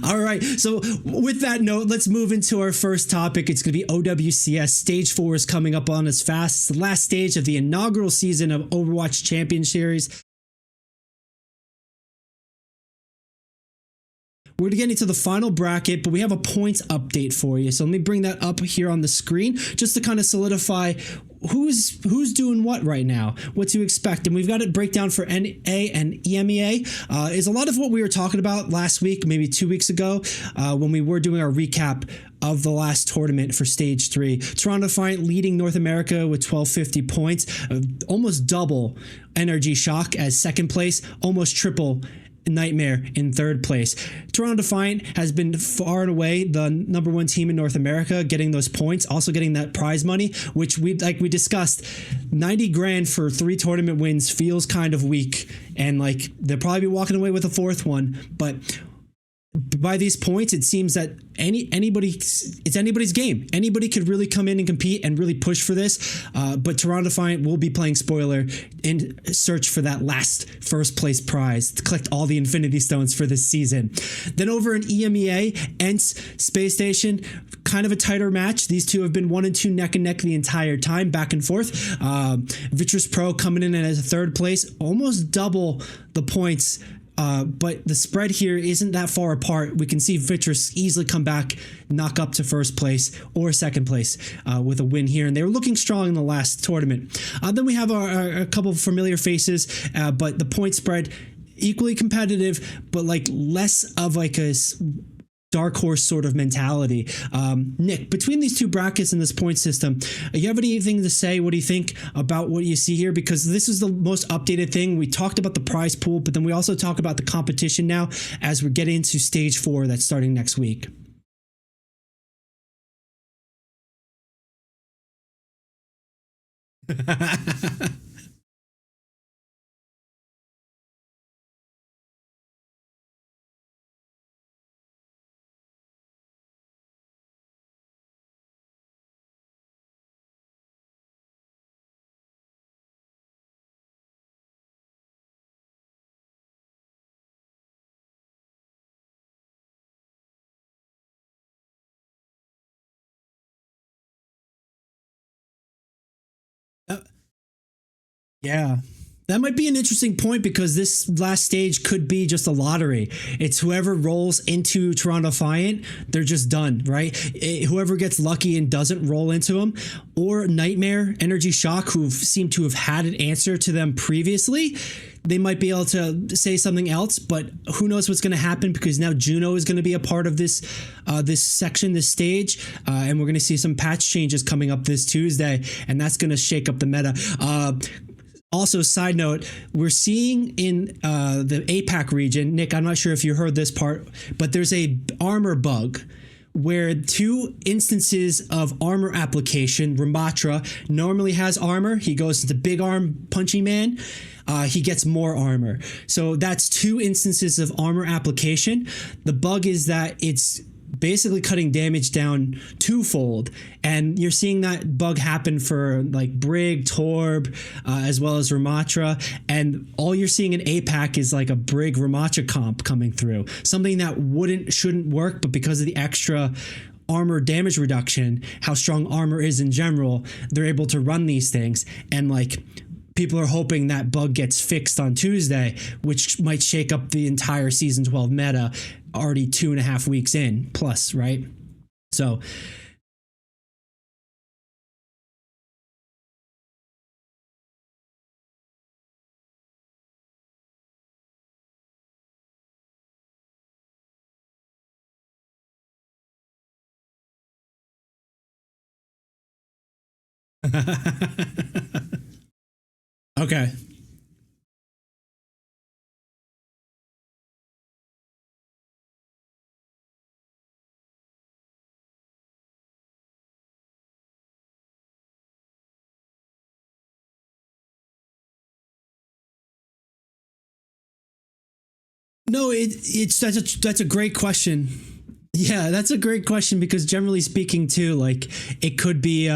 All right. So with that note, let's move into our first topic. It's going to be OWCS. Stage 4 is coming up on us fast. It's the last stage of the inaugural season of Overwatch Champion Series. We're getting to the final bracket, but we have a points update for you. So let me bring that up here on the screen just to kind of solidify who's doing what right now, what to expect. And we've got it breakdown for NA and EMEA. Is a lot of what we were talking about last week, maybe 2 weeks ago, when we were doing our recap of the last tournament for stage 3. Toronto Defiant leading North America with 1250 points, almost double Energy Shock as second place, almost triple Nightmare in third place. Toronto Defiant has been far and away the #1 team in North America, getting those points, also getting that prize money, which we discussed, 90 grand for 3 tournament wins feels kind of weak, and like they'll probably be walking away with a 4th one, but by these points, it seems that it's anybody's game. Anybody could really come in and compete and really push for this. But Toronto Defiant will be playing spoiler in search for that last first place prize to collect all the Infinity Stones for this season. Then over in EMEA, ENCE Space Station, kind of a tighter match. These two have been 1 and 2 neck and neck the entire time, back and forth. Virtus Pro coming in as a 3rd place, almost double the points. But the spread here isn't that far apart. We can see Vitrus easily come back, knock up to 1st place or 2nd place with a win here. And they were looking strong in the last tournament. Then we have a couple of familiar faces, but the point spread equally competitive, but like less of like a dark horse sort of mentality. Nick, between these two brackets and this point system, you have anything to say? What do you think about what you see here? Because this is the most updated thing. We talked about the prize pool, but then we also talk about the competition now as we're getting into stage 4 that's starting next week. Yeah. That might be an interesting point because this last stage could be just a lottery. It's whoever rolls into Toronto Defiant, they're just done, right? Whoever gets lucky and doesn't roll into them, or Nightmare, Energy Shock, who seem to have had an answer to them previously, they might be able to say something else, but who knows what's going to happen because now Juno is going to be a part of this section, this stage, and we're going to see some patch changes coming up this Tuesday, and that's going to shake up the meta. Also, side note, we're seeing in the APAC region, Nick, I'm not sure if you heard this part, but there's a armor bug where 2 instances of armor application, Ramatra normally has armor. He goes into big arm punchy man. He gets more armor. So that's 2 instances of armor application. The bug is that it's basically cutting damage down twofold, and you're seeing that bug happen for like Brig, Torb, as well as Ramatra, and all you're seeing in APAC is like a Brig Ramatra comp coming through, something that shouldn't work, but because of the extra armor damage reduction, how strong armor is in general, they're able to run these things, and like people are hoping that bug gets fixed on Tuesday, which might shake up the entire season 12 meta already 2.5 weeks in plus, right? So okay. No, that's a great question. Yeah, that's a great question because generally speaking too, like it could be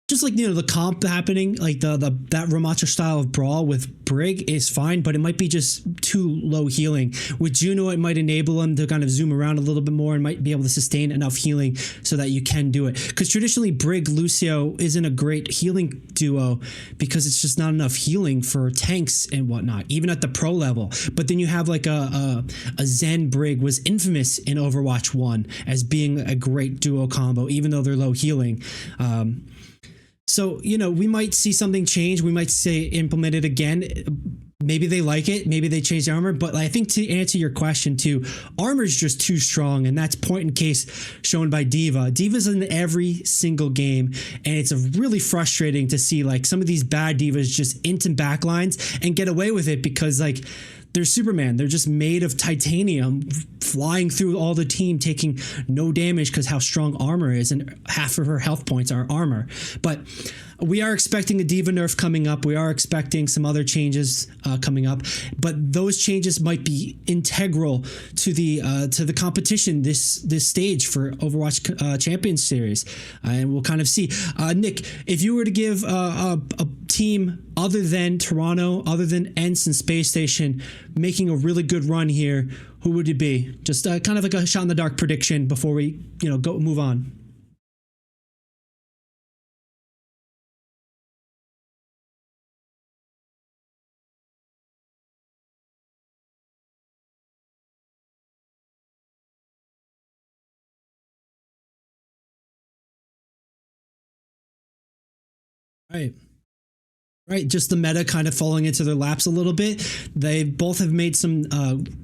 just like, the comp happening, like the that Ramacha style of brawl with Brig is fine, but it might be just too low healing. With Juno, it might enable him to kind of zoom around a little bit more and might be able to sustain enough healing so that you can do it. Because traditionally, Brig Lucio isn't a great healing duo because it's just not enough healing for tanks and whatnot, even at the pro level. But then you have like a Zen Brig was infamous in Overwatch 1 as being a great duo combo, even though they're low healing. So, we might see something change. We might say implement it again. Maybe they like it. Maybe they change the armor. But I think to answer your question too, armor is just too strong. And that's point in case shown by D.Va. D.Va's in every single game. And it's really frustrating to see like some of these bad D.Vas just into backlines and get away with it because like they're Superman. They're just made of titanium, flying through all the team, taking no damage because how strong armor is, and half of her health points are armor. But we are expecting a D.Va nerf coming up. We are expecting some other changes coming up, but those changes might be integral to the competition this stage for Overwatch Champions Series, and we'll kind of see. Nick, if you were to give a team other than Toronto, other than ENCE and Space Station making a really good run here, who would it be? Just kind of like a shot in the dark prediction before we go move on. Right. Right, just the meta kind of falling into their laps a little bit. They both have made some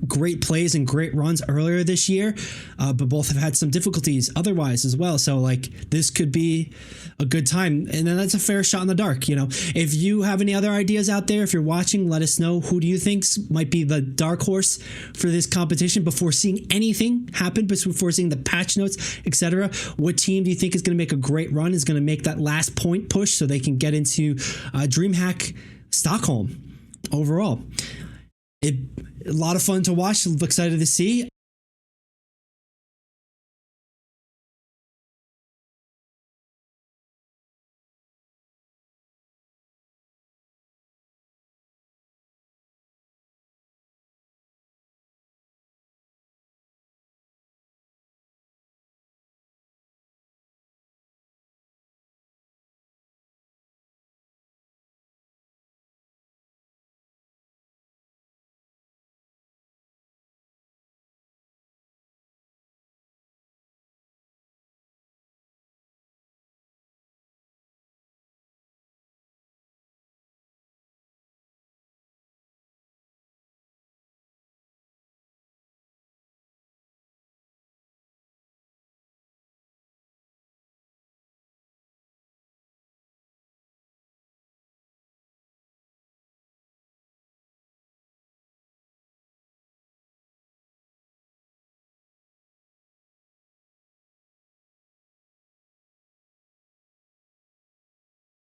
great plays and great runs earlier this year, but both have had some difficulties otherwise as well. So like this could be a good time, and then that's a fair shot in the dark. If you have any other ideas out there, if you're watching, let us know. Who do you think might be the dark horse for this competition before seeing anything happen, before seeing the patch notes, etc.? What team do you think is going to make a great run, is going to make that last point push so they can get into DreamHack Stockholm overall? A lot of fun to watch. I'm excited to see.